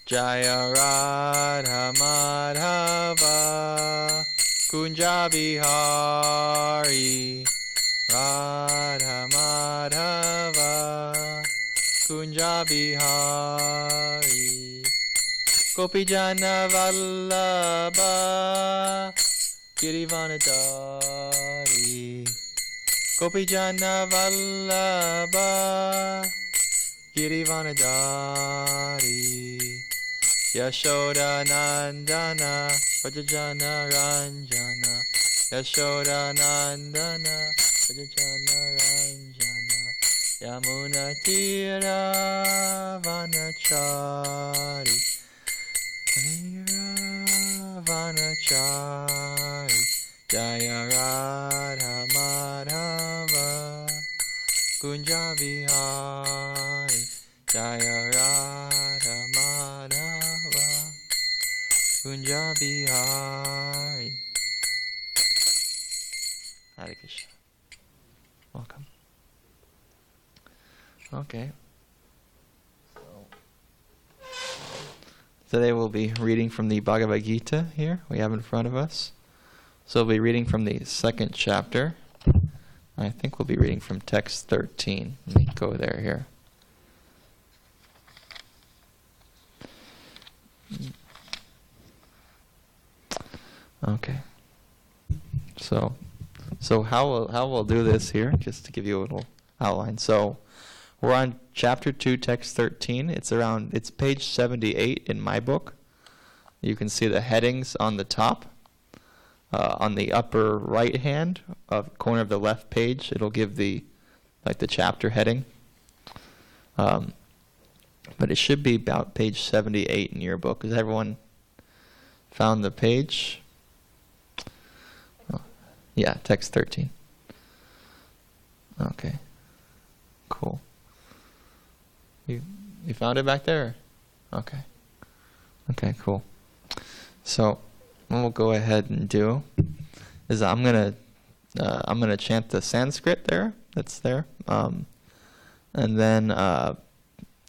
Jaya Radha Madhava Kunja Bihari Radha Madhava Kunja Bihari Gopijana Vallabha Girivanadari Gopijana Vallabha Girivanadari Yashoda Nandana Vrajajana Ranjana Yashoda Nandana Vrajajana Ranjana Yamuna Tira Vanachari Vanachari Jaya Radha Madhava Kunja Vihari Jaya Radha Madhava Kunja Vihari. Harekrishna. Welcome. Okay. Today we'll be reading from the Bhagavad Gita here we have in front of us. So we'll be reading from the second chapter. I think we'll be reading from text 13. Let me go there here. Okay. So how we'll do this here, just to give you a little outline. So we're on chapter 2, text 13. It's page 78 in my book. You can see the headings on the top. On the upper right hand corner of the left page, it'll give the chapter heading. But it should be about page 78 in your book. Has everyone found the page? Oh, yeah, text 13. Okay. Cool. You found it back there? Okay. Okay, cool. So what we'll go ahead and do is I'm gonna chant the Sanskrit that's there, and then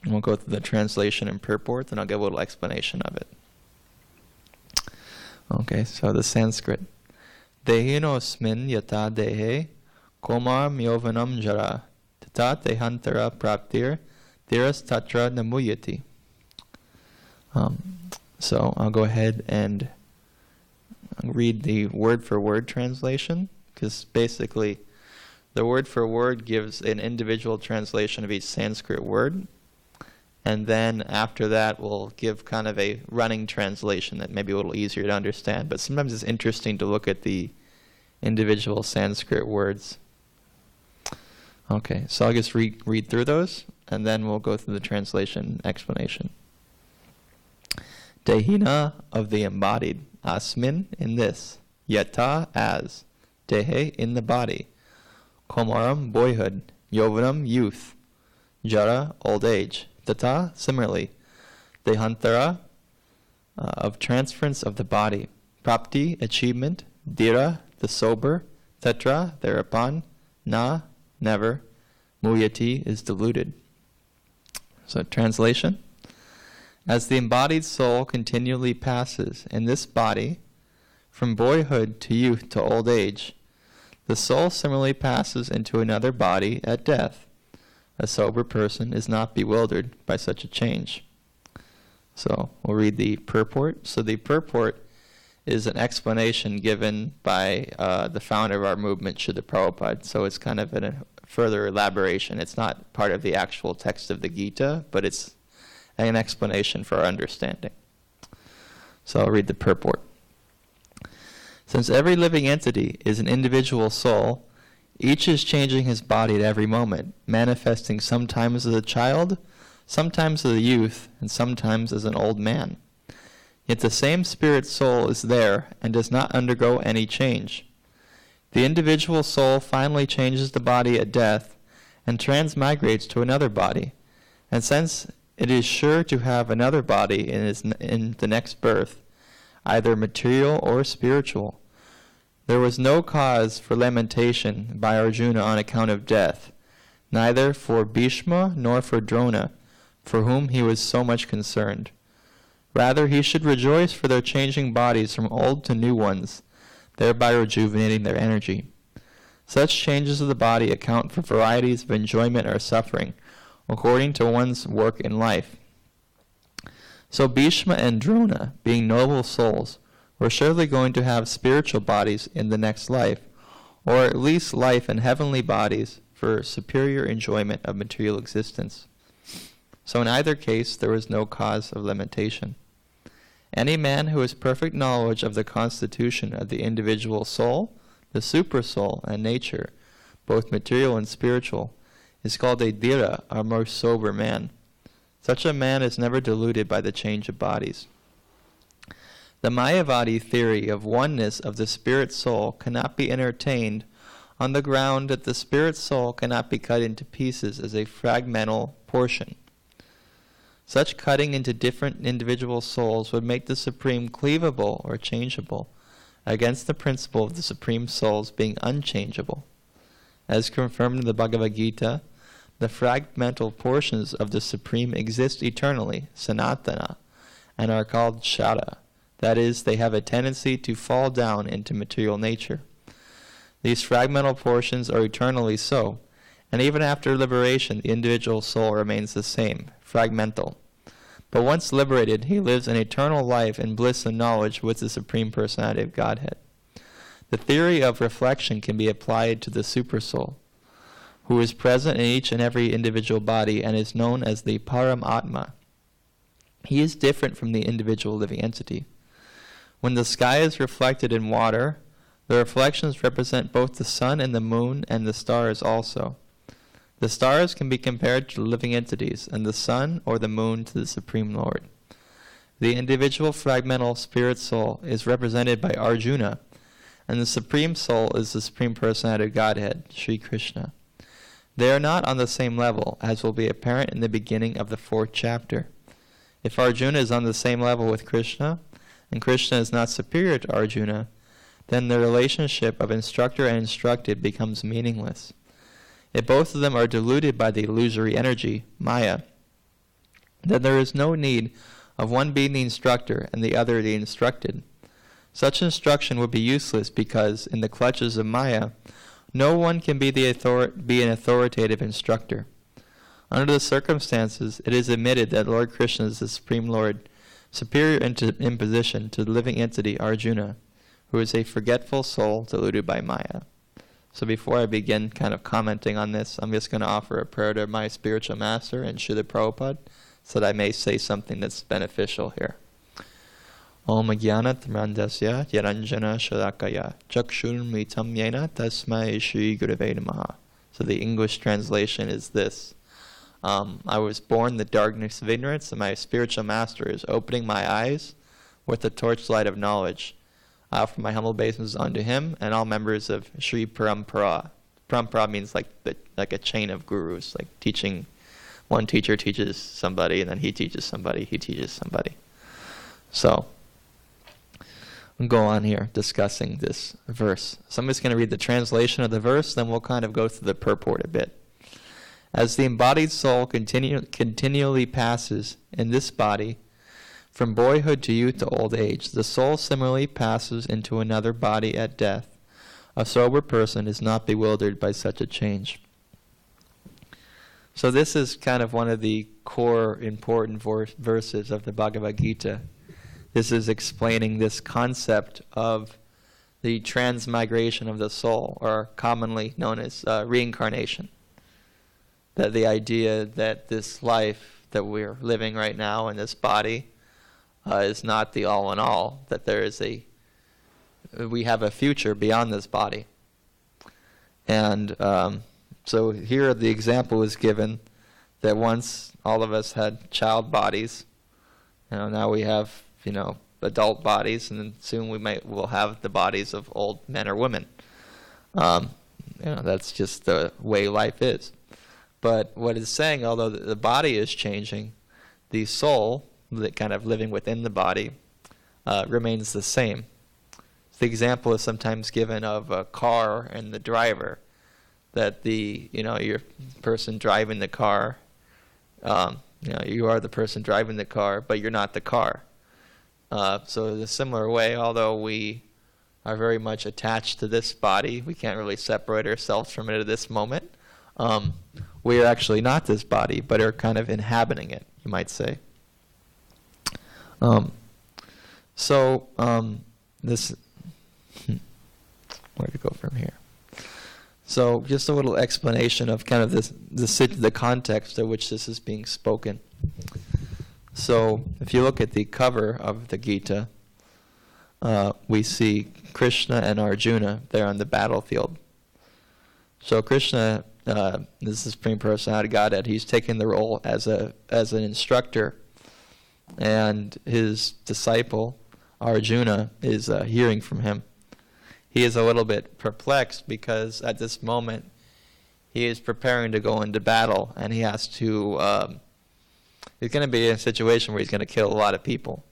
we'll go through the translation and purport, and I'll give a little explanation of it. Okay, so the Sanskrit. Dehinosmin yata dehe komar myovanam jara tata tehantara praptir dhiras tatra namuyati. So I'll go ahead and read the word-for-word translation, because basically the word-for-word gives an individual translation of each Sanskrit word, and then after that we'll give kind of a running translation that may be a little easier to understand, but sometimes it's interesting to look at the individual Sanskrit words. Okay, so I'll just read through those, and then we'll go through the translation explanation. Dehina, of the embodied, asmin, in this, yata, as, dehe, in the body, komaram, boyhood, yovanam, youth, jara, old age, tata, similarly, dehantara, of transference of the body, prapti, achievement, dhira, the sober, tetra, thereupon, na, never, muyati, is diluted. So translation. As the embodied soul continually passes in this body, from boyhood to youth to old age, the soul similarly passes into another body at death. A sober person is not bewildered by such a change. So we'll read the purport. So the purport is an explanation given by the founder of our movement, Srila Prabhupada. So it's kind of a further elaboration. It's not part of the actual text of the Gita, but it's an explanation for our understanding. So I'll read the purport. Since every living entity is an individual soul, each is changing his body at every moment, manifesting sometimes as a child, sometimes as a youth, and sometimes as an old man. Yet the same spirit soul is there and does not undergo any change. The individual soul finally changes the body at death and transmigrates to another body, and since it is sure to have another body in the next birth, either material or spiritual. There was no cause for lamentation by Arjuna on account of death, neither for Bhishma nor for Drona, for whom he was so much concerned. Rather, he should rejoice for their changing bodies from old to new ones, thereby rejuvenating their energy. Such changes of the body account for varieties of enjoyment or suffering, according to one's work in life. So Bhishma and Drona, being noble souls, were surely going to have spiritual bodies in the next life, or at least life in heavenly bodies for superior enjoyment of material existence. So in either case, there was no cause of limitation. Any man who has perfect knowledge of the constitution of the individual soul, the supersoul, and nature, both material and spiritual, is called a dhira, or more sober man. Such a man is never deluded by the change of bodies. The Mayavadi theory of oneness of the spirit soul cannot be entertained on the ground that the spirit soul cannot be cut into pieces as a fragmental portion. Such cutting into different individual souls would make the Supreme cleavable or changeable, against the principle of the Supreme Souls being unchangeable. As confirmed in the Bhagavad Gita, the fragmental portions of the Supreme exist eternally, sanatana, and are called shada. That is, they have a tendency to fall down into material nature. These fragmental portions are eternally so, and even after liberation, the individual soul remains the same, fragmental. But once liberated, he lives an eternal life in bliss and knowledge with the Supreme Personality of Godhead. The theory of reflection can be applied to the Supersoul, who is present in each and every individual body and is known as the Paramatma. He is different from the individual living entity. When the sky is reflected in water, the reflections represent both the sun and the moon and the stars also. The stars can be compared to living entities, and the sun or the moon to the Supreme Lord. The individual fragmental spirit soul is represented by Arjuna, and the Supreme Soul is the Supreme Personality of Godhead, Sri Krishna. They are not on the same level, as will be apparent in the beginning of the 4th chapter. If Arjuna is on the same level with Krishna, and Krishna is not superior to Arjuna, then the relationship of instructor and instructed becomes meaningless. If both of them are deluded by the illusory energy, Maya, then there is no need of one being the instructor and the other the instructed. Such instruction would be useless because, in the clutches of Maya, no one can be an authoritative instructor. Under the circumstances, it is admitted that Lord Krishna is the Supreme Lord, superior in position to the living entity Arjuna, who is a forgetful soul deluded by Maya. So before I begin kind of commenting on this, I'm just going to offer a prayer to my spiritual master and Srila Prabhupada so that I may say something that's beneficial here. Om Jnanat Randasya Yaranjana Shalakaya Chakshun Mitam Yena Tasmai Shri Gurave Namaha. So the English translation is this. I was born in the darkness of ignorance, and my spiritual master is opening my eyes with the torchlight of knowledge. I offer my humble obeisances unto him and all members of Sri Parampara. Parampara means like a chain of gurus, like teaching. One teacher teaches somebody, and then he teaches somebody, he teaches somebody. So, we'll go on here discussing this verse. So I'm just going to read the translation of the verse, then we'll kind of go through the purport a bit. As the embodied soul continually passes in this body, from boyhood to youth to old age, the soul similarly passes into another body at death. A sober person is not bewildered by such a change. So this is kind of one of the core important verses of the Bhagavad Gita. This is explaining this concept of the transmigration of the soul, or commonly known as reincarnation. That the idea that this life that we're living right now in this body is not the all in all, that we have a future beyond this body. And so here the example is given that once all of us had child bodies, now we have, adult bodies, and then soon we'll have the bodies of old men or women. That's just the way life is. But what it's saying, although the body is changing, the soul, that kind of living within the body, remains the same. The example is sometimes given of a car and the driver, that your person driving the car, you are the person driving the car, but you're not the car. So in a similar way, although we are very much attached to this body, we can't really separate ourselves from it at this moment. We are actually not this body, but are kind of inhabiting it, you might say. This, where to go from here? So just a little explanation of kind of the context at which this is being spoken. So if you look at the cover of the Gita, we see Krishna and Arjuna there on the battlefield. So Krishna, this is the Supreme Personality of Godhead, he's taking the role as an instructor, and his disciple Arjuna is hearing from him. He is a little bit perplexed because at this moment he is preparing to go into battle, and he has to, he's going to be in a situation where he's going to kill a lot of people.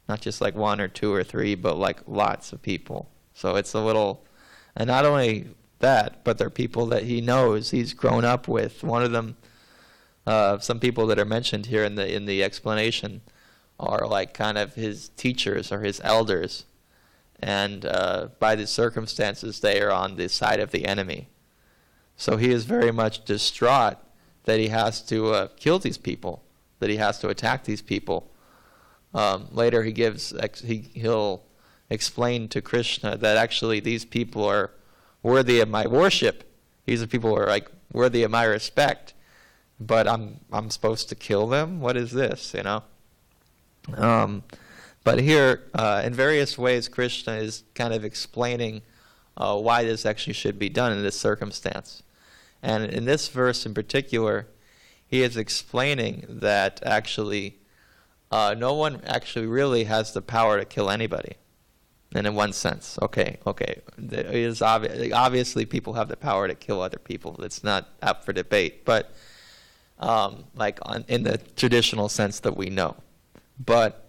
Not just like one or two or three, but like lots of people. So it's a little, and not only that, but they're people that he knows, he's grown up with. One of them, some people that are mentioned here in the explanation are like kind of his teachers or his elders. And by the circumstances, they are on the side of the enemy. So he is very much distraught that he has to kill these people, that he has to attack these people. Later he'll explain to Krishna that actually these people are worthy of my worship. These are people who are like worthy of my respect, but I'm supposed to kill them? What is this, you know? But here, in various ways, Krishna is kind of explaining why this actually should be done in this circumstance. And in this verse in particular, he is explaining that actually no one actually really has the power to kill anybody. And in one sense, okay, it is obviously people have the power to kill other people. It's not up for debate, but in the traditional sense that we know. But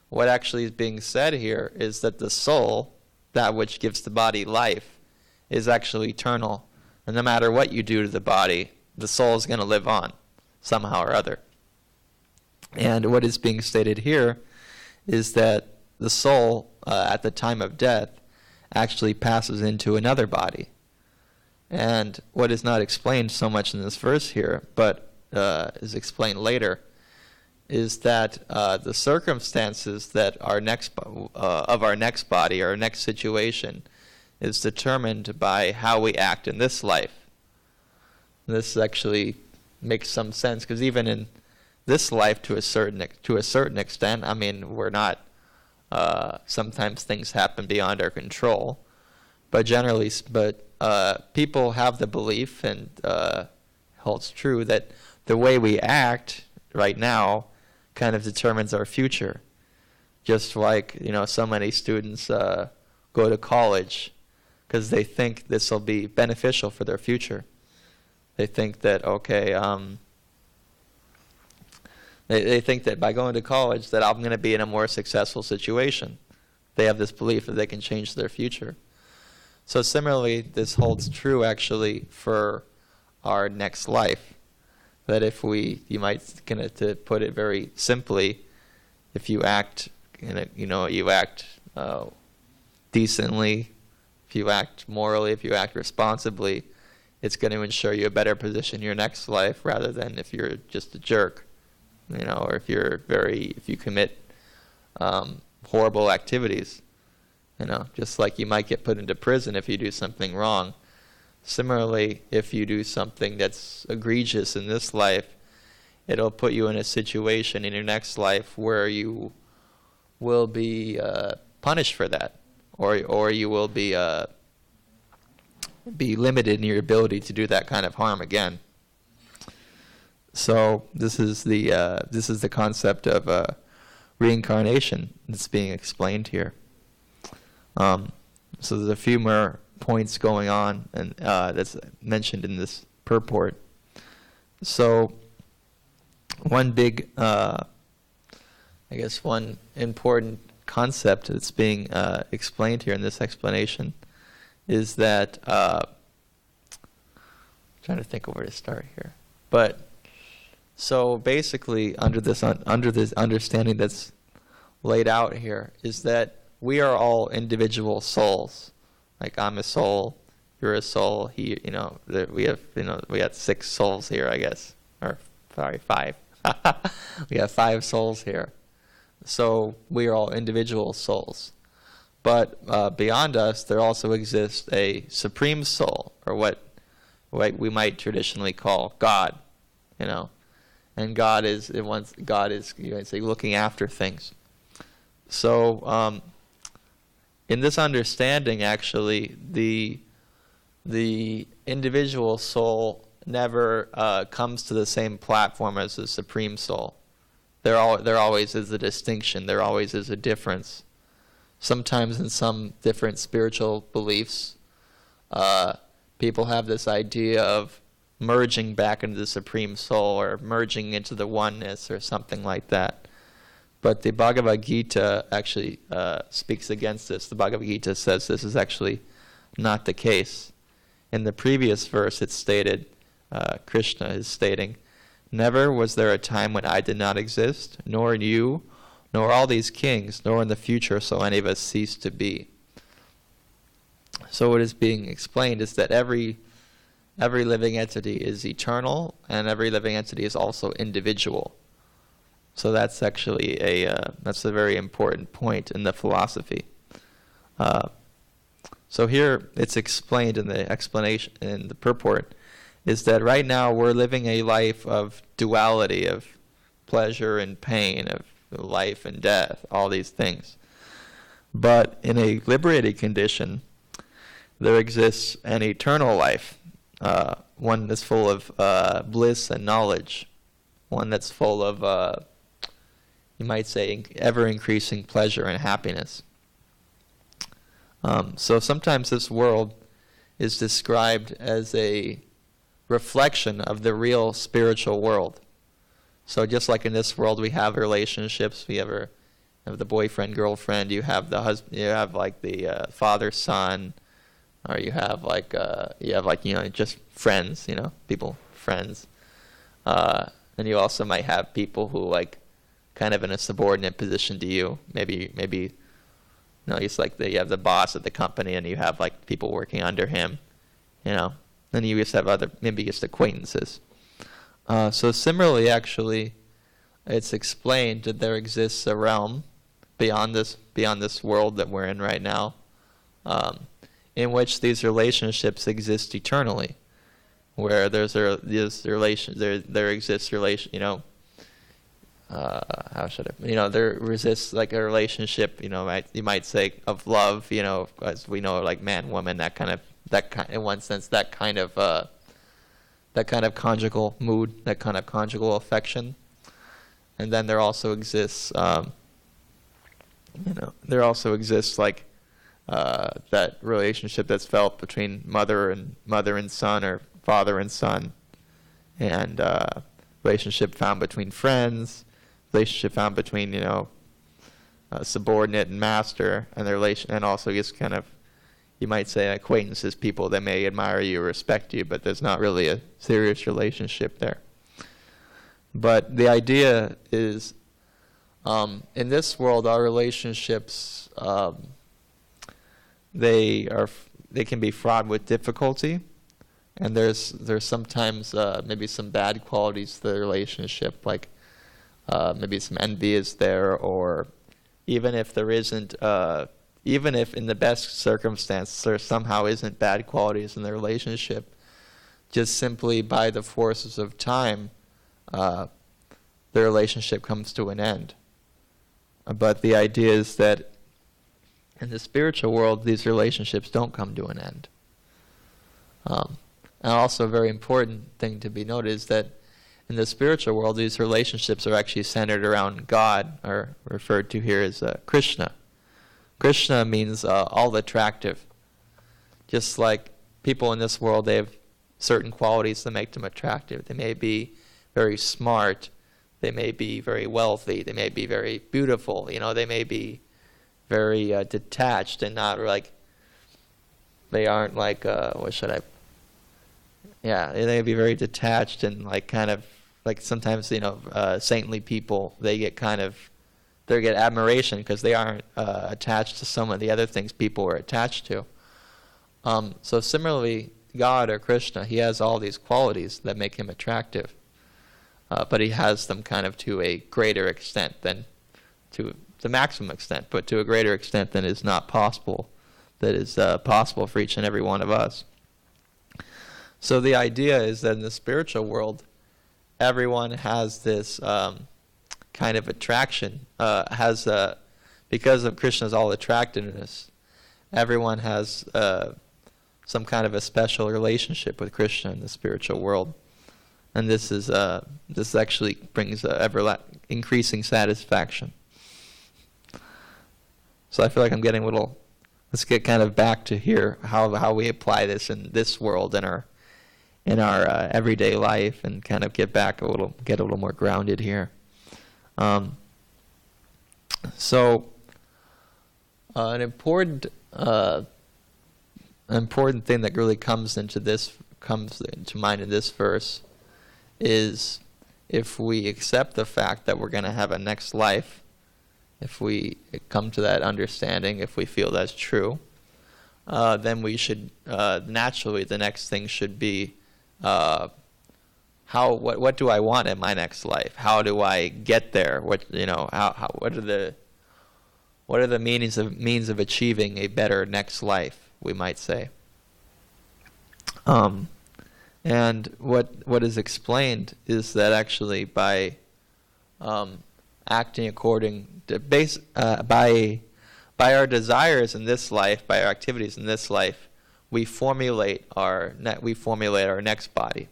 what actually is being said here is that the soul, that which gives the body life, is actually eternal. And no matter what you do to the body, the soul is going to live on somehow or other. And what is being stated here is that the soul, at the time of death, actually passes into another body. And what is not explained so much in this verse here, but is explained later, is that the circumstances that of our next body, our next situation, is determined by how we act in this life. This actually makes some sense, because even in this life, to a certain extent, I mean, we're not. Sometimes things happen beyond our control, but people have the belief, and holds true, that the way we act right now kind of determines our future. Just like, so many students go to college because they think this will be beneficial for their future. They think that, they think that by going to college that I'm going to be in a more successful situation. They have this belief that they can change their future. So similarly, this holds true actually for our next life. That if you might, to put it very simply, if you act, you act decently, if you act morally, if you act responsibly, it's going to ensure you a better position in your next life, rather than if you're just a jerk, or if you commit horrible activities, just like you might get put into prison if you do something wrong. Similarly, if you do something that's egregious in this life, it'll put you in a situation in your next life where you will be punished for that, or you will be limited in your ability to do that kind of harm again. So this is the concept of reincarnation that's being explained here. So there's a few more points going on, and that's mentioned in this purport. So one big, one important concept that's being explained here in this explanation is that, trying to think of where to start here, but so basically under this understanding that's laid out here is that we are all individual souls. Like I'm a soul, you're a soul. We have 6 souls here, I guess, or sorry, 5. We have 5 souls here. So we are all individual souls. But beyond us, there also exists a supreme soul, or what we might traditionally call God. And God is you might say, looking after things. So in this understanding, actually, the individual soul never comes to the same platform as the supreme soul. There always is a distinction. There always is a difference. Sometimes in some different spiritual beliefs, people have this idea of merging back into the Supreme Soul or merging into the oneness or something like that. But the Bhagavad Gita actually speaks against this. The Bhagavad Gita says this is actually not the case. In the previous verse it stated, Krishna is stating, "Never was there a time when I did not exist, nor you, nor all these kings, nor in the future shall any of us cease to be." So what is being explained is that every living entity is eternal, and every living entity is also individual. So that's actually that's a very important point in the philosophy. So here it's explained in the explanation, in the purport, is that right now we're living a life of duality, of pleasure and pain, of life and death, all these things. But in a liberated condition, there exists an eternal life, one that's full of bliss and knowledge, one that's full of, you might say, ever-increasing pleasure and happiness. So sometimes this world is described as a reflection of the real spiritual world. So just like in this world we have relationships, we have the boyfriend, girlfriend, you have the husband, you have like the father, son, or you have just friends, people, friends. And you also might have people who like kind of in a subordinate position to you. Maybe it's like you have the boss at the company and you have like people working under him, Then you just have maybe just acquaintances. So similarly, actually, it's explained that there exists a realm beyond this world that we're in right now, in which these relationships exist eternally, where there exists there exists like a relationship, you might say, of love, as we know, like man, woman, in one sense, that kind of conjugal mood, that kind of conjugal affection. And then there also exists, like that relationship that's felt between mother and son, or father and son, and relationship found between friends, relationship found between subordinate and master, and the relation, and also just kind of, you might say, acquaintances, people that may admire you or respect you, but there's not really a serious relationship there. But the idea is, in this world, our relationships, they can be fraught with difficulty, and there's sometimes maybe some bad qualities to the relationship, like maybe some envy is there, or even if there isn't. Even if in the best circumstance there somehow isn't bad qualities in the relationship, just simply by the forces of time, the relationship comes to an end. But the idea is that in the spiritual world, these relationships don't come to an end. And also a very important thing to be noted is that in the spiritual world, these relationships are actually centered around God, or referred to here as Krishna. Krishna means all attractive. Just like people in this world, they have certain qualities that make them attractive. They may be very smart, they may be very wealthy, they may be very beautiful, they may be very detached and not like, they aren't like, they may be very detached and like kind of, like sometimes, saintly people, they get kind of they get admiration because they aren't attached to some of the other things people were attached to. So similarly, God or Krishna, he has all these qualities that make him attractive, but he has them kind of to a greater extent than to the maximum extent, but to a greater extent than is not possible, that is possible for each and every one of us. So the idea is that in the spiritual world, everyone has this kind of attraction, because of Krishna's all attractiveness, everyone has some kind of a special relationship with Krishna in the spiritual world. And this actually brings increasing satisfaction. So I feel like I'm getting a little, let's get kind of back to here, how we apply this in this world in our everyday life, and kind of get a little more grounded here. So an important thing that really comes into mind in this verse is, if we accept the fact that we're going to have a next life, if we come to that understanding, if we feel that's true, then we should naturally, the next thing should be, what do I want in my next life? How do I get there? What are the means of achieving a better next life, we might say. And what is explained is that actually by acting according to by our desires in this life, by our activities in this life, we formulate our next body.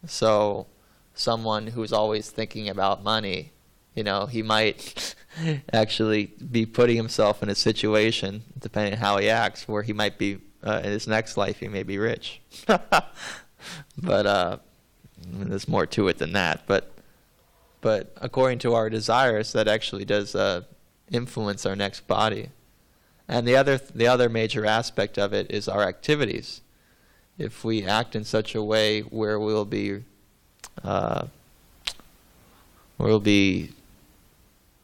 So someone who's always thinking about money, he might actually be putting himself in a situation, depending on how he acts, where he might be in his next life he may be rich. But there's more to it than that. But according to our desires, that actually does influence our next body. And the other major aspect of it is our activities. If we act in such a way where we'll be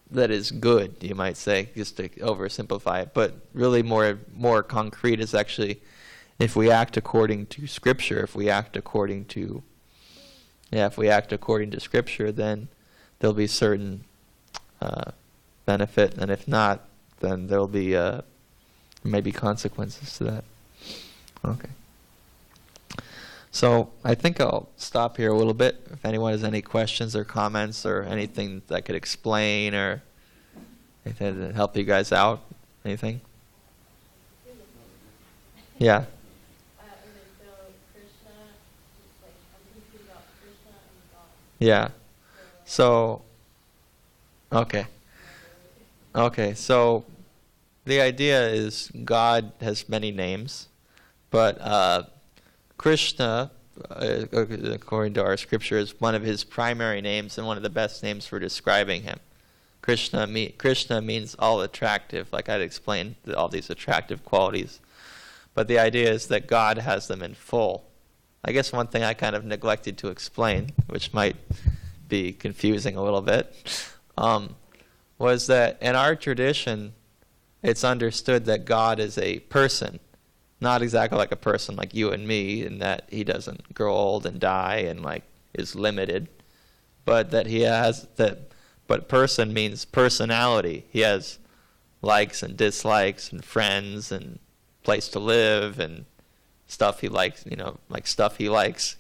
that is good, you might say, just to oversimplify it. But really more concrete is actually, if we act according to Scripture, if we act according to Scripture, then there'll be certain benefit, and if not, then there'll be maybe consequences to that. Okay. So I think I'll stop here a little bit. If anyone has any questions or comments or anything that I could explain or anything to help you guys out, anything? Yeah. Yeah. So, okay. So the idea is God has many names, but Krishna, according to our scripture, is one of his primary names and one of the best names for describing him. Krishna means all attractive, like I'd explained, all these attractive qualities. But the idea is that God has them in full. I guess one thing I kind of neglected to explain, which might be confusing a little bit, was that in our tradition, it's understood that God is a person. Not exactly like a person like you and me, in that he doesn't grow old and die and like is limited, but that he has that. But person means personality. He has likes and dislikes and friends and place to live and stuff he likes. Like stuff he likes.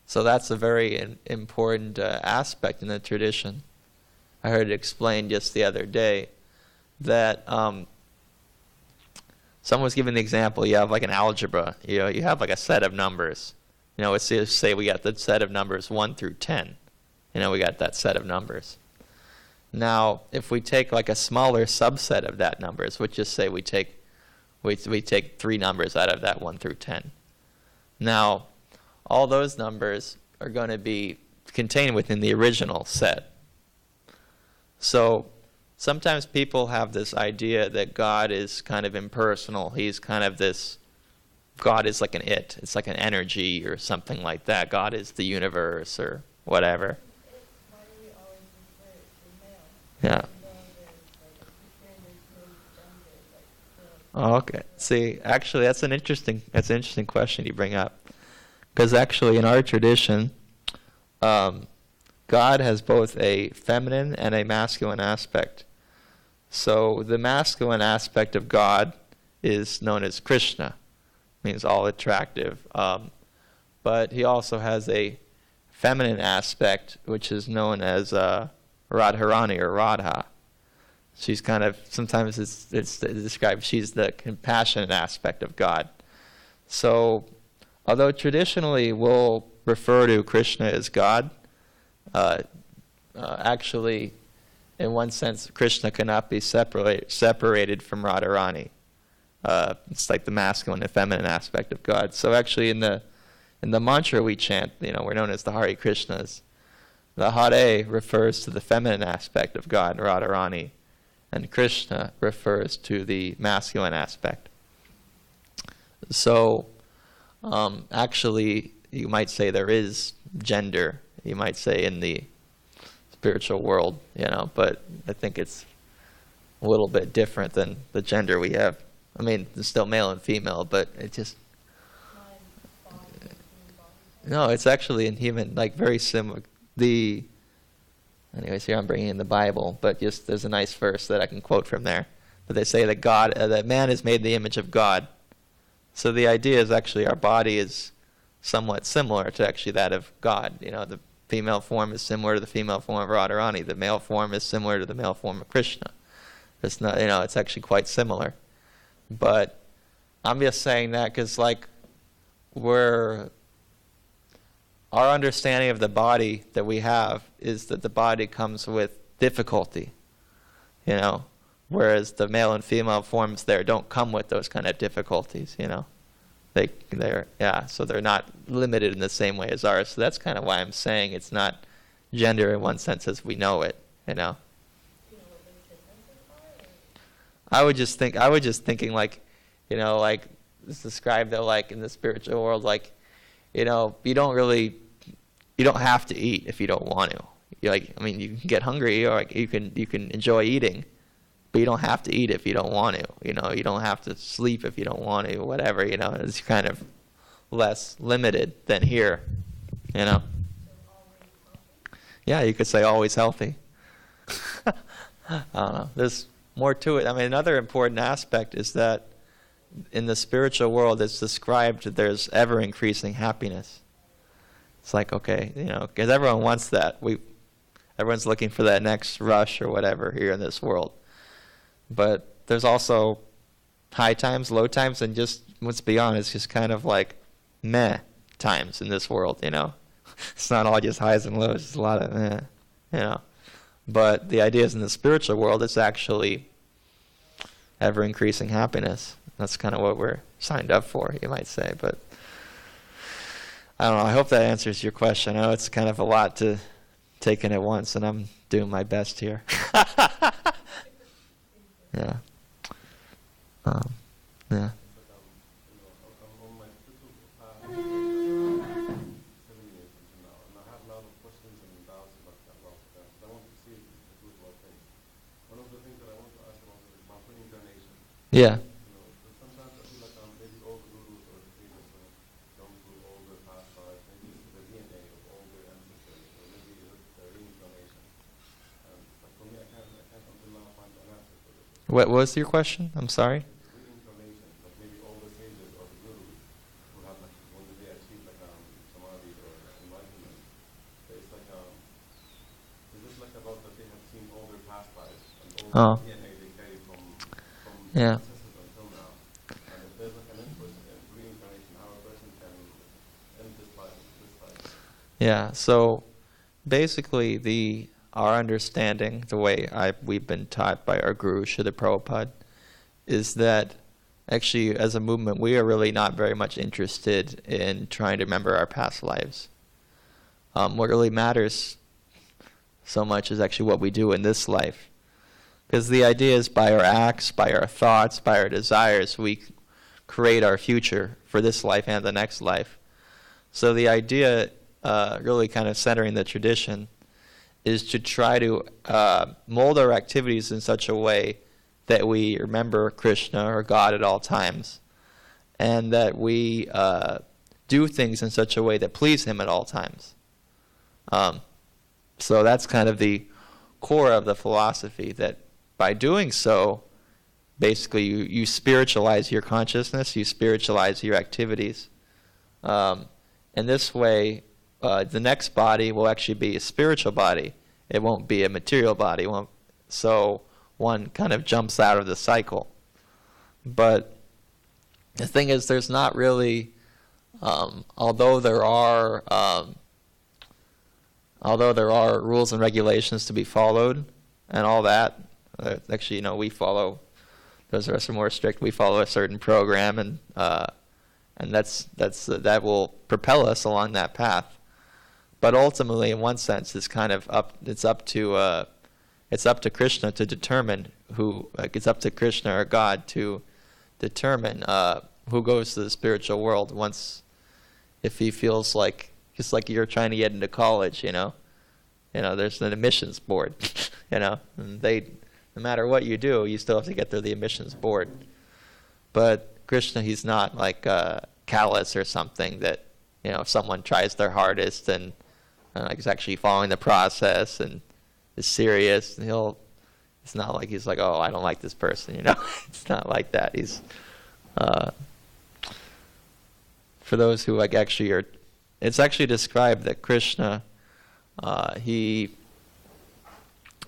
So that's a very important aspect in the tradition. I heard it explained just the other day that. Someone was giving the example, you have like an algebra, you have like a set of numbers. Let's say we got the set of numbers 1 through 10. We got that set of numbers. Now, if we take like a smaller subset of that numbers, which just say we take 3 numbers out of that 1 through 10. Now, all those numbers are going to be contained within the original set. So sometimes people have this idea that God is kind of impersonal. He's kind of this, God is like it's like an energy or something like that. God is the universe or whatever. Why do we always refer to Yeah. Oh, okay. See, actually, that's an interesting question you bring up, because actually, in our tradition, God has both a feminine and a masculine aspect. So the masculine aspect of God is known as Krishna, means all attractive. But he also has a feminine aspect, which is known as Radharani or Radha. She's kind of, sometimes it's described, she's the compassionate aspect of God. So, although traditionally we'll refer to Krishna as God, actually, in one sense, Krishna cannot be separated from Radharani. It's like the masculine and feminine aspect of God. So actually, in the mantra we chant, we're known as the Harekrishnas. The Hare refers to the feminine aspect of God, Radharani, and Krishna refers to the masculine aspect. So, actually, you might say there is gender, you might say, in the spiritual world, but I think it's a little bit different than the gender we have. I mean, it's still male and female, but it just... No, it's actually in human, like very similar. Anyways, here I'm bringing in the Bible, but just there's a nice verse that I can quote from there. But they say that that man is made in the image of God. So the idea is actually our body is somewhat similar to actually that of God. The female form is similar to the female form of Radharani. The male form is similar to the male form of Krishna. It's not, it's actually quite similar. But I'm just saying that because, our understanding of the body that we have is that the body comes with difficulty, whereas the male and female forms there don't come with those kind of difficulties, so they're not limited in the same way as ours. So that's kind of why I'm saying it's not gender in one sense as we know it, I was just thinking it's described though, in the spiritual world, you don't have to eat if you don't want to. You can get hungry, or you can enjoy eating, but you don't have to eat if you don't want to. You don't have to sleep if you don't want to. Whatever. It's kind of less limited than here. Yeah, you could say always healthy. I don't know. There's more to it. Another important aspect is that in the spiritual world, it's described that there's ever increasing happiness. It's okay, because everyone wants that. Everyone's looking for that next rush or whatever here in this world. But there's also high times, low times, and just, let's be honest, just kind of meh times in this world, It's not all just highs and lows, it's a lot of meh, But the idea is in the spiritual world, it's actually ever increasing happiness. That's kind of what we're signed up for, you might say. But I don't know. I hope that answers your question. I know it's kind of a lot to take in at once, and I'm doing my best here. Yeah. Yeah. Yeah. What was your question? I'm sorry. Oh. Yeah. Yeah. So basically, our understanding, the way we've been taught by our guru, Srila Prabhupada, is that actually, as a movement, we are really not very much interested in trying to remember our past lives. What really matters so much is actually what we do in this life. Because the idea is by our acts, by our thoughts, by our desires, we create our future for this life and the next life. So the idea, really kind of centering the tradition, is to try to mold our activities in such a way that we remember Krishna or God at all times, and that we do things in such a way that please Him at all times. So that's kind of the core of the philosophy, that by doing so, basically you spiritualize your consciousness, you spiritualize your activities. And this way, the next body will actually be a spiritual body. It won't be a material body. So one kind of jumps out of the cycle. But the thing is, there's not really, although there are rules and regulations to be followed and all that, actually, we follow, those of us who are more strict, we follow a certain program, and that will propel us along that path. But ultimately, in one sense, it's up to Krishna to determine it's up to Krishna or God to determine who goes to the spiritual world if he feels like, just like you're trying to get into college, there's an admissions board, and no matter what you do, you still have to get through the admissions board. But Krishna, he's not like callous or something that, if someone tries their hardest and is actually following the process and is serious, and it's not like he's like, oh, I don't like this person, It's not like that. He's, for those who actually it's actually described that Krishna, he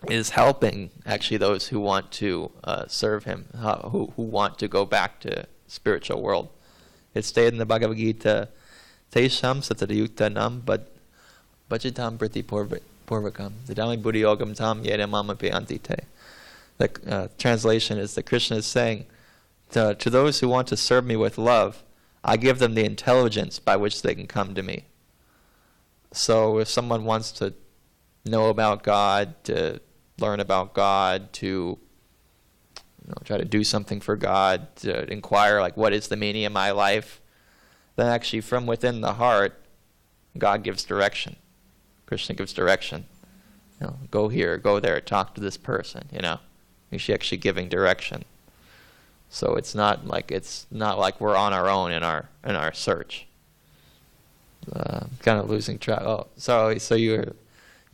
is helping actually those who want to serve him, who want to go back to spiritual world. It's stated in the Bhagavad Gita, Tesham satadayuktanam bhajitam prati purvakam dadami buddhi yogam tam yena mamapi antite. The translation is that Krishna is saying, to those who want to serve me with love, I give them the intelligence by which they can come to me. So if someone wants to know about God, to learn about God, to try to do something for God, to inquire what is the meaning of my life, then actually from within the heart, God gives direction. Krishna gives direction. Go here, go there, talk to this person. He's actually giving direction. So it's not like we're on our own in our search. Kind of losing track. Oh, so you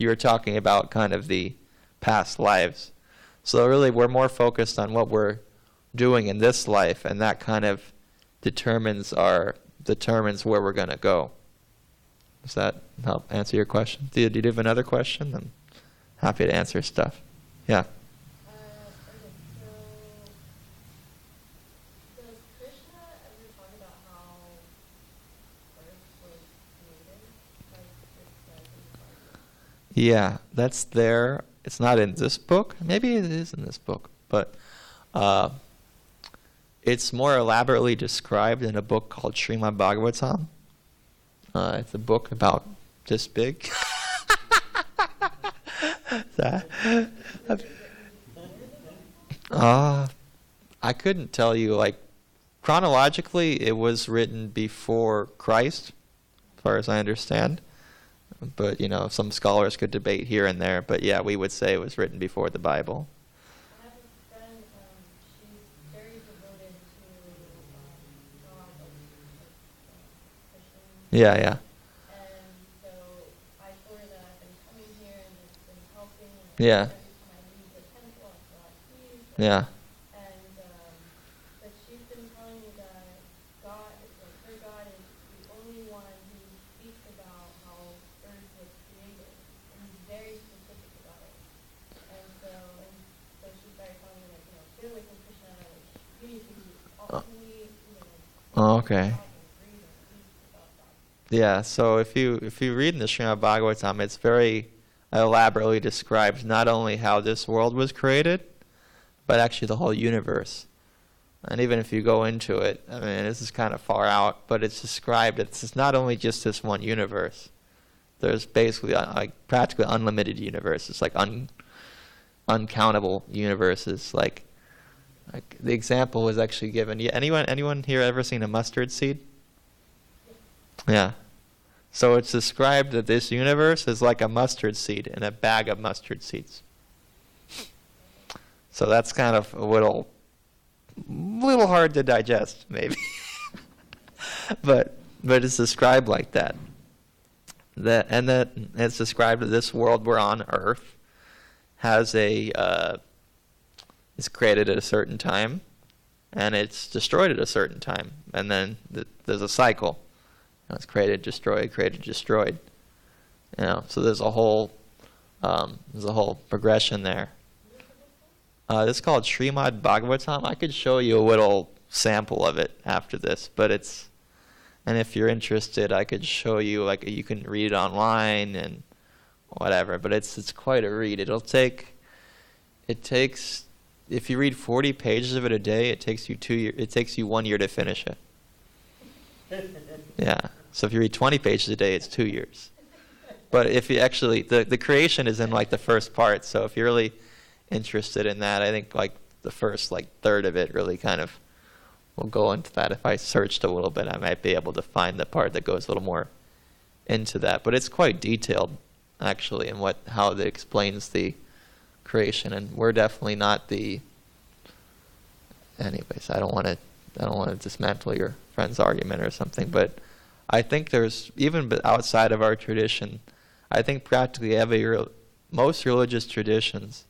were talking about kind of the past lives. So really, we're more focused on what we're doing in this life, and that kind of determines where we're going to go. Does that help answer your question? Do you have another question? I'm happy to answer stuff. Yeah. Okay, so does Krishna ever talk about how Earth was created? It says in the Bible? Yeah, that's there. It's not in this book. Maybe it is in this book, but it's more elaborately described in a book called Srimad Bhagavatam. It's a book about this big. I couldn't tell you, chronologically, it was written before Christ, as far as I understand. But, some scholars could debate here and there. But, yeah, we would say it was written before the Bible. I have a friend, she's very devoted to God, Christian. Yeah, yeah. And so I told her that I've been coming here and just been helping. And Yeah. every time I leave the temple, I feel at peace. Yeah. And but she's been telling me that God, her God is the only one who speaks about how Earth was created, and he's very specific about it. And so she started telling me get away from Krishna. You need to ultimately, Oh, okay. talk and read and speak about God. Yeah, so if you read in the Srimad Bhagavatam, it's very elaborately described not only how this world was created, but actually the whole universe. And even if you go into it, I mean, this is kind of far out, but it's described, it's not only just this one universe. There's basically practically unlimited universes, uncountable universes. Like the example was actually given. Anyone here ever seen a mustard seed? Yeah. So it's described that this universe is like a mustard seed in a bag of mustard seeds. So that's kind of a little hard to digest, maybe. but it's described like that. And that it's described that this world we're on, Earth, has is created at a certain time, and it's destroyed at a certain time, and then there's a cycle. It's created, destroyed. So there's a whole progression there. This is called Srimad Bhagavatam. I could show you a little sample of it after this, and if you're interested, I could show you, you can read it online and whatever, but it's quite a read. It takes, if you read 40 pages of it a day, it takes you 1 year to finish it. Yeah. So if you read 20 pages a day, it's 2 years. But if you actually, the creation is in the first part, so if you're really interested in that, I think the first third of it really kind of will go into that. If I searched a little bit, I might be able to find the part that goes a little more into that. But it's quite detailed, actually, in how it explains the creation. And we're definitely not anyways, I don't want to dismantle your friend's argument or something, but I think there's, even outside of our tradition, I think practically most religious traditions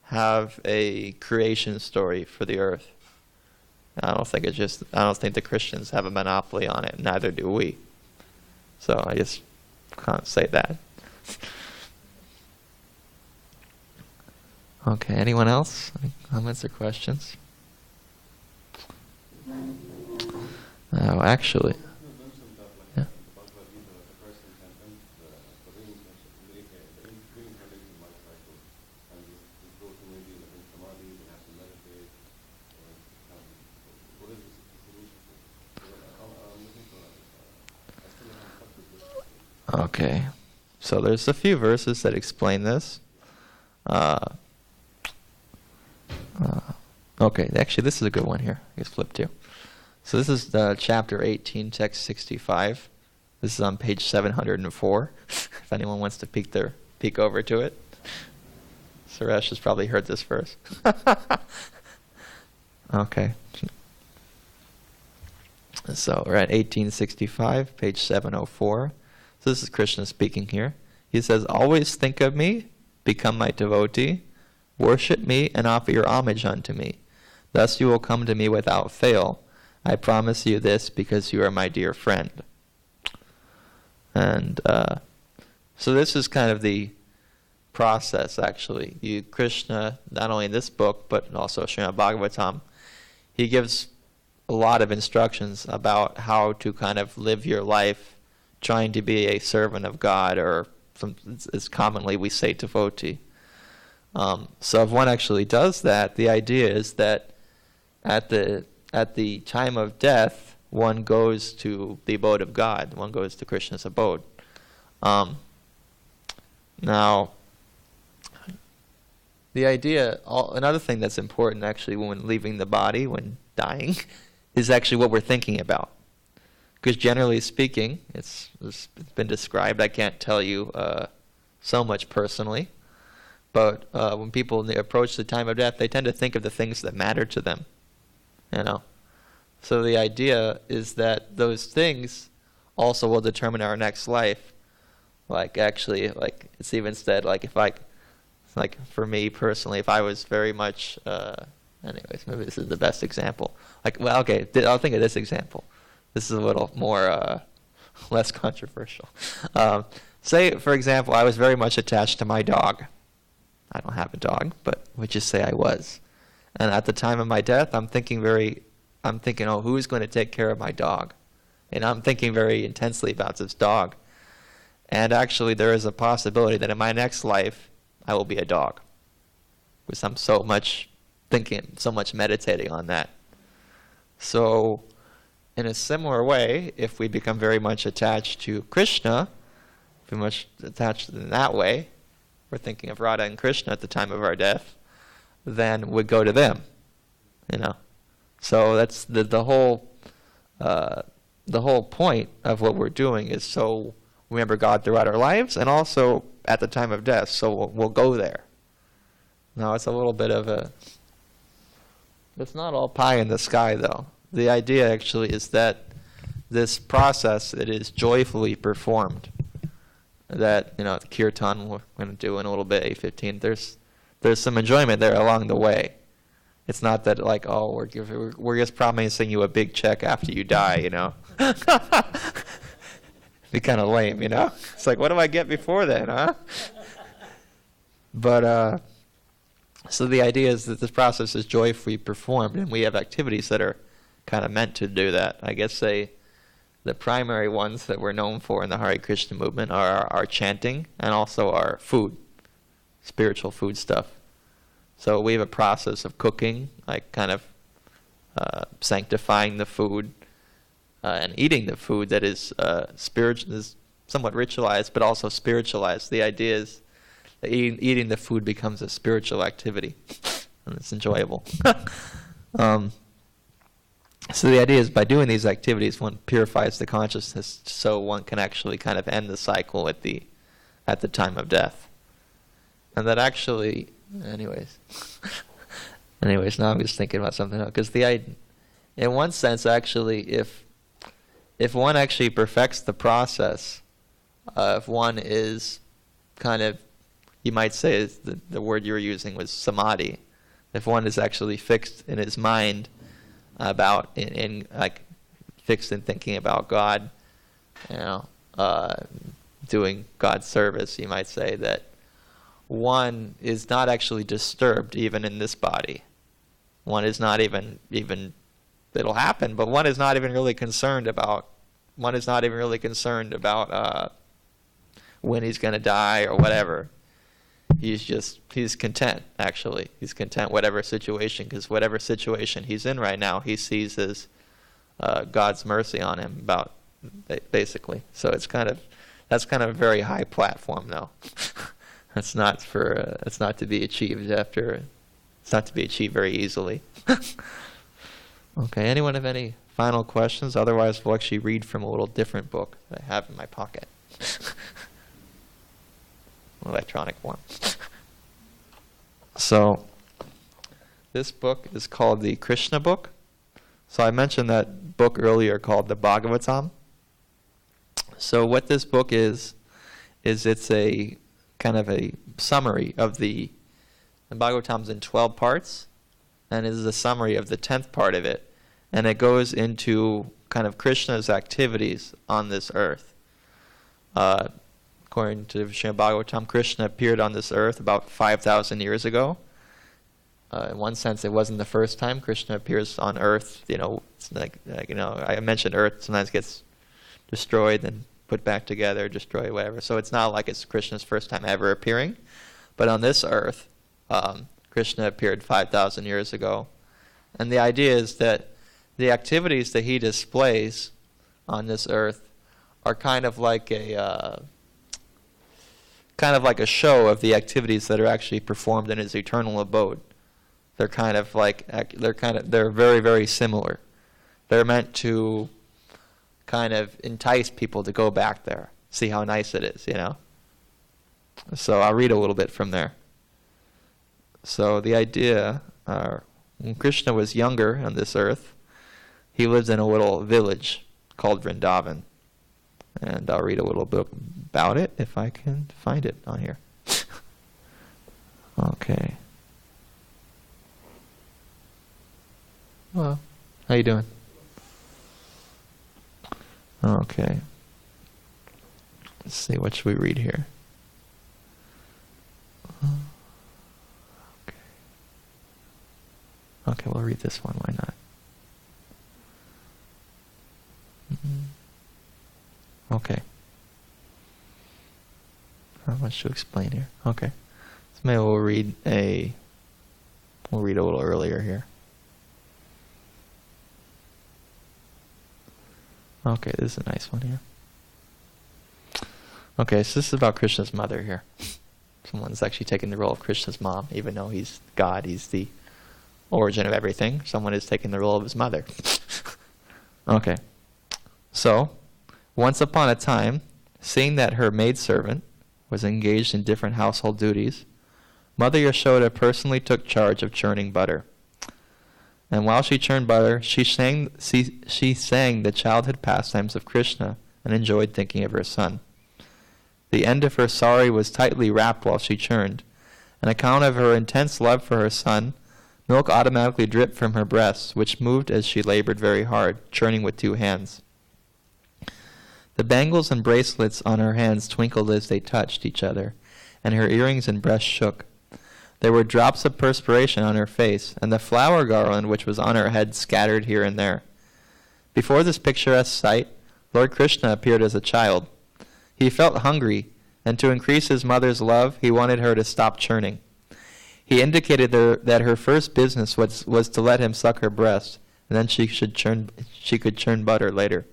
have a creation story for the earth. I don't think the Christians have a monopoly on it, neither do we. So I just can't say that. Okay, anyone else? Any comments or questions? Oh, actually. Yeah. Okay, so there's a few verses that explain this. Okay, actually this is a good one here. I guess flip to. So this is chapter 18, text 65. This is on page 704. If anyone wants to peek over to it. Suresh has probably heard this first. Okay. So we're at 1865, page 704. So this is Krishna speaking here. He says, "Always think of me, become my devotee, worship me, and offer your homage unto me. Thus you will come to me without fail. I promise you this because you are my dear friend." And so this is kind of the process, actually. Krishna, not only in this book, but also Srimad Bhagavatam, he gives a lot of instructions about how to kind of live your life trying to be a servant of God, or as commonly we say, devotee. So if one actually does that, the idea is that at the time of death, one goes to the abode of God. One goes to Krishna's abode. Now, the idea, another thing that's important actually when leaving the body, when dying, is actually what we're thinking about. Because generally speaking, it's been described, I can't tell you so much personally, but when people approach the time of death, they tend to think of the things that matter to them. So the idea is that those things also will determine our next life. It's even said, for me personally, if I was very much, anyways, maybe this is the best example. I'll think of this example. This is a little more, less controversial. Say, for example, I was very much attached to my dog. I don't have a dog, but we'll just say I was. And at the time of my death, I'm thinking, who's going to take care of my dog? And I'm thinking very intensely about this dog. And actually, there is a possibility that in my next life, I will be a dog. Because I'm so much thinking, so much meditating on that. So, in a similar way, if we become very much attached to Krishna, very much attached in that way, we're thinking of Radha and Krishna at the time of our death, then we'd go to them, So that's the whole point of what we're doing is so remember God throughout our lives and also at the time of death. So we'll go there. Now it's a little bit of a... It's not all pie in the sky, though. The idea actually is that this process, it is joyfully performed. That, the kirtan we're going to do in a little bit, 8:15. There's some enjoyment there along the way. It's not that like, oh, we're just promising you a big check after you die, Be kind of lame, It's like, what do I get before then, huh? But so the idea is that this process is joyfully performed, and we have activities that are kind of meant to do that. I guess the primary ones that we're known for in the Hare Krishna movement are our chanting and also our food, spiritual food stuff. So we have a process of cooking, like kind of sanctifying the food and eating the food that is is somewhat ritualized, but also spiritualized. The idea is that eating the food becomes a spiritual activity, and it's enjoyable. So the idea is by doing these activities, one purifies the consciousness, so one can actually kind of end the cycle at the time of death. And that actually, anyways, now I'm just thinking about something else. Because in one sense, actually, if one actually perfects the process, if one is kind of, you might say is the word you were using was samadhi. If one is actually fixed in his mind about like fixed in thinking about God, doing God's service, you might say that one is not actually disturbed even in this body. One is not even it'll happen, but one is not even really concerned about when he's going to die or whatever. He's content, actually. He's content whatever situation, because whatever situation he's in right now, he sees as God's mercy on him, basically. So that's kind of a very high platform, though. It's not to be achieved it's not to be achieved very easily. Okay, anyone have any final questions? Otherwise, we'll actually read from a little different book that I have in my pocket. Electronic form. So, this book is called the Krishna book. So I mentioned that book earlier called the Bhagavatam. So what this book is it's a kind of a summary of the Bhagavatam's in 12 parts, and it is a summary of the 10th part of it. And it goes into kind of Krishna's activities on this earth. According to Srimad Bhagavatam, Krishna appeared on this earth about 5,000 years ago. In one sense, it wasn't the first time Krishna appears on earth. It's like I mentioned earth sometimes gets destroyed, then put back together, destroyed, whatever. So it's not like it's Krishna's first time ever appearing. But on this earth, Krishna appeared 5,000 years ago. And the idea is that the activities that he displays on this earth are kind of like a show of the activities that are actually performed in his eternal abode. They're very, very similar. They're meant to kind of entice people to go back there, see how nice it is, So I'll read a little bit from there. So the idea, when Krishna was younger on this earth, he lived in a little village called Vrindavan. And I'll read a little bit about it if I can find it on here. Okay. Well, how you doing? Okay. Let's see, what should we read here? Okay, we'll read this one, why not? Okay. Not much to explain here. Okay. So maybe we'll read a little earlier here. Okay, this is a nice one here. Okay, so this is about Krishna's mother here. Someone's actually taking the role of Krishna's mom, even though he's God, he's the origin of everything. Someone is taking the role of his mother. Okay. So, once upon a time, Seeing that her maidservant was engaged in different household duties, Mother Yashoda personally took charge of churning butter. And while she churned butter, she sang the childhood pastimes of Krishna and enjoyed thinking of her son. The end of her sari was tightly wrapped while she churned. On account of her intense love for her son, milk automatically dripped from her breasts, which moved as she labored very hard, churning with 2 hands. The bangles and bracelets on her hands twinkled as they touched each other, and her earrings and breast shook. There were drops of perspiration on her face, and the flower garland which was on her head scattered here and there. Before this picturesque sight, Lord Krishna appeared as a child. He felt hungry, and to increase his mother's love, he wanted her to stop churning. He indicated that her first business was to let him suck her breast, and then she could churn butter later.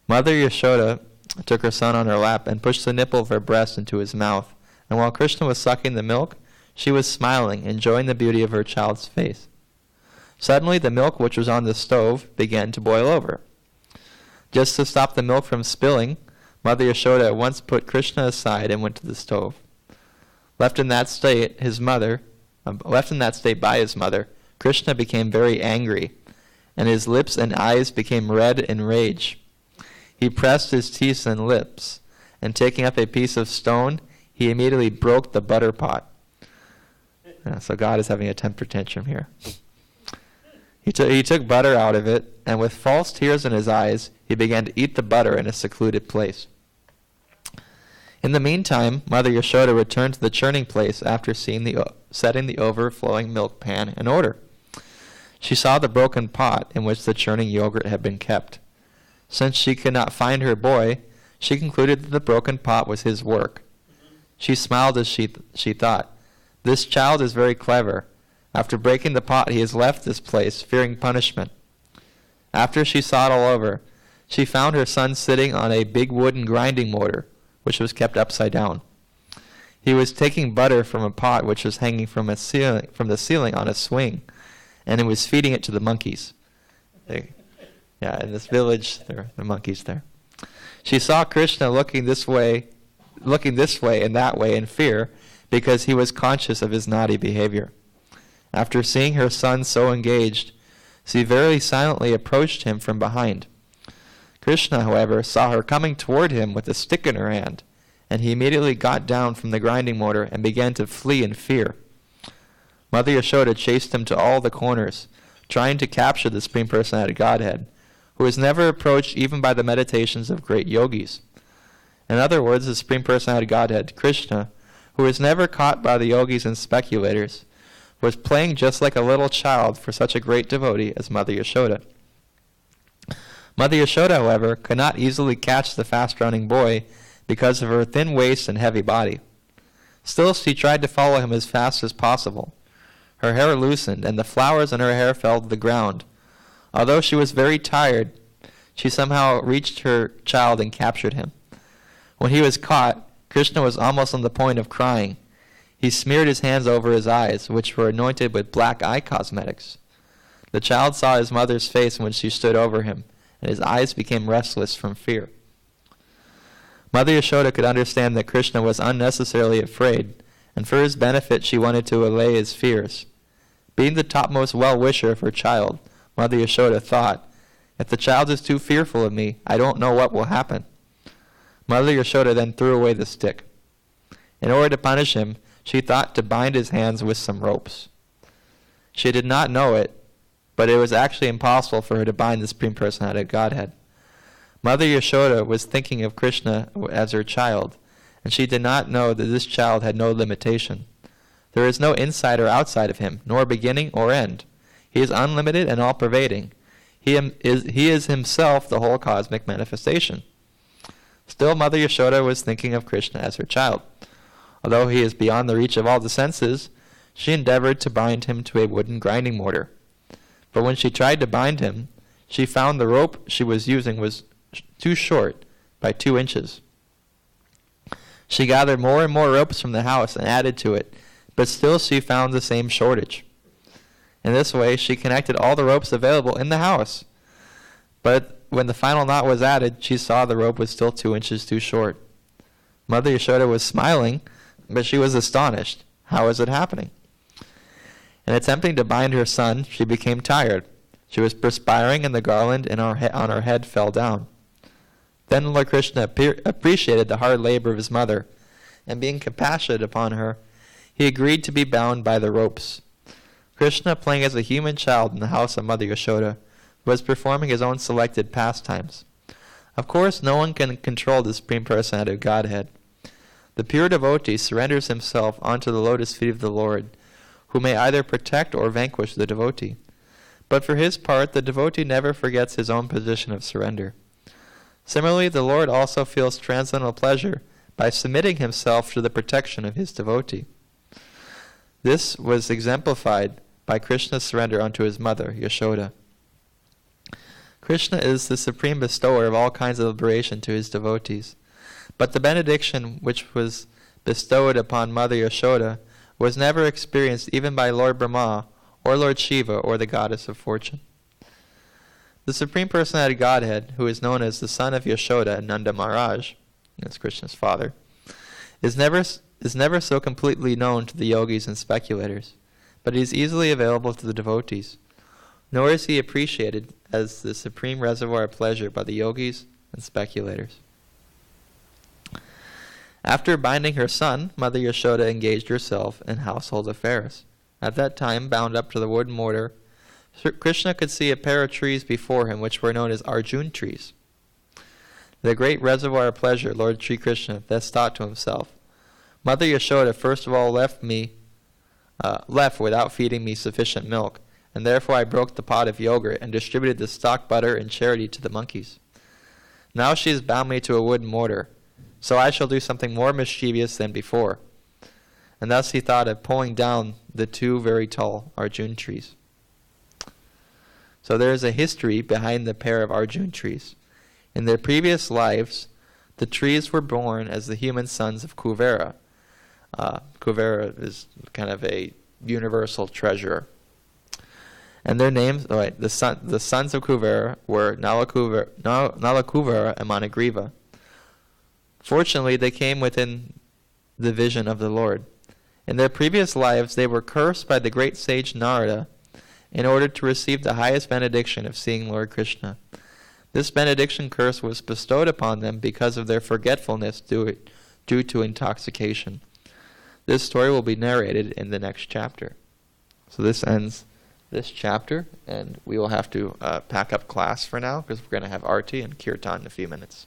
Mother Yashoda took her son on her lap and pushed the nipple of her breast into his mouth, and while Krishna was sucking the milk, she was smiling, enjoying the beauty of her child's face. Suddenly, the milk which was on the stove began to boil over. Just to stop the milk from spilling, Mother Yashoda at once put Krishna aside and went to the stove. Left in that state by his mother, Krishna became very angry, and his lips and eyes became red in rage. He pressed his teeth and lips, and taking up a piece of stone, he immediately broke the butter pot. So God is having a temper tantrum here. He took butter out of it, and with false tears in his eyes, he began to eat the butter in a secluded place. In the meantime, Mother Yashoda returned to the churning place after setting the overflowing milk pan in order. She saw the broken pot in which the churning yogurt had been kept. Since she could not find her boy, she concluded that the broken pot was his work. She smiled as she thought, "This child is very clever. After breaking the pot, he has left this place, fearing punishment." After she saw it all over, she found her son sitting on a big wooden grinding mortar, which was kept upside down. He was taking butter from a pot which was hanging from the ceiling on a swing, and he was feeding it to the monkeys. In this village, there are monkeys there. She saw Krishna looking this way and that way in fear, because he was conscious of his naughty behavior. After seeing her son so engaged, she very silently approached him from behind. Krishna, however, saw her coming toward him with a stick in her hand, and he immediately got down from the grinding mortar and began to flee in fear. Mother Yashoda chased him to all the corners, trying to capture the Supreme Personality of Godhead, who is never approached even by the meditations of great yogis. In other words, the Supreme Personality of Godhead, Krishna, who is never caught by the yogis and speculators, was playing just like a little child for such a great devotee as Mother Yashoda. Mother Yashoda, however, could not easily catch the fast-running boy because of her thin waist and heavy body. Still, she tried to follow him as fast as possible. Her hair loosened, and the flowers in her hair fell to the ground. Although she was very tired, she somehow reached her child and captured him. When he was caught, Krishna was almost on the point of crying. He smeared his hands over his eyes, which were anointed with black eye cosmetics. The child saw his mother's face when she stood over him, and his eyes became restless from fear. Mother Yashoda could understand that Krishna was unnecessarily afraid, and for his benefit she wanted to allay his fears. Being the topmost well-wisher of her child, Mother Yashoda thought, "If the child is too fearful of me, I don't know what will happen." Mother Yashoda then threw away the stick. In order to punish him, she thought to bind his hands with some ropes. She did not know it, but it was actually impossible for her to bind the Supreme Personality of Godhead. Mother Yashoda was thinking of Krishna as her child, and she did not know that this child had no limitation. There is no inside or outside of him, nor beginning or end. He is unlimited and all-pervading. He is himself the whole cosmic manifestation. Still, Mother Yashoda was thinking of Krishna as her child. Although he is beyond the reach of all the senses, she endeavored to bind him to a wooden grinding mortar. But when she tried to bind him, she found the rope she was using was too short by 2 inches. She gathered more and more ropes from the house and added to it, but still she found the same shortage. In this way, she connected all the ropes available in the house. But when the final knot was added, she saw the rope was still 2 inches too short. Mother Yashoda was smiling, but she was astonished. How was it happening? In attempting to bind her son, she became tired. She was perspiring, and the garland on her head fell down. Then Lord Krishna appreciated the hard labor of his mother, and being compassionate upon her, he agreed to be bound by the ropes. Krishna, playing as a human child in the house of Mother Yashoda, was performing his own selected pastimes. Of course, no one can control the Supreme Personality of Godhead. The pure devotee surrenders himself onto the lotus feet of the Lord, who may either protect or vanquish the devotee. But for his part, the devotee never forgets his own position of surrender. Similarly, the Lord also feels transcendental pleasure by submitting himself to the protection of his devotee. This was exemplified by Krishna's surrender unto his mother, Yashoda. Krishna is the supreme bestower of all kinds of liberation to his devotees. But the benediction which was bestowed upon Mother Yashoda was never experienced even by Lord Brahma, or Lord Shiva, or the goddess of fortune. The Supreme Personality of Godhead, who is known as the son of Yashoda and Nanda Maharaj, that's Krishna's father, is never so completely known to the yogis and speculators, but he is easily available to the devotees. Nor is he appreciated as the supreme reservoir of pleasure by the yogis and speculators. After binding her son, Mother Yashoda engaged herself in household affairs. At that time, bound up to the wood mortar, Krishna could see a pair of trees before him, which were known as Arjun trees. The great reservoir of pleasure, Lord Sri Krishna thus thought to himself, Mother Yashoda first of all left without feeding me sufficient milk, and therefore I broke the pot of yogurt and distributed the stock butter in charity to the monkeys. Now she has bound me to a wood mortar, so I shall do something more mischievous than before. And thus he thought of pulling down the 2 very tall Arjun trees. So there is a history behind the pair of Arjun trees. In their previous lives, the trees were born as the human sons of Kuvera. Kuvera is kind of a universal treasurer. And their names, the sons of Kuvera were Nalakuvera and Managriva. Fortunately, they came within the vision of the Lord. In their previous lives, they were cursed by the great sage Narada in order to receive the highest benediction of seeing Lord Krishna. This benediction curse was bestowed upon them because of their forgetfulness due to intoxication. This story will be narrated in the next chapter. So this ends this chapter, and we will have to pack up class for now because we're going to have Arti and Kirtan in a few minutes.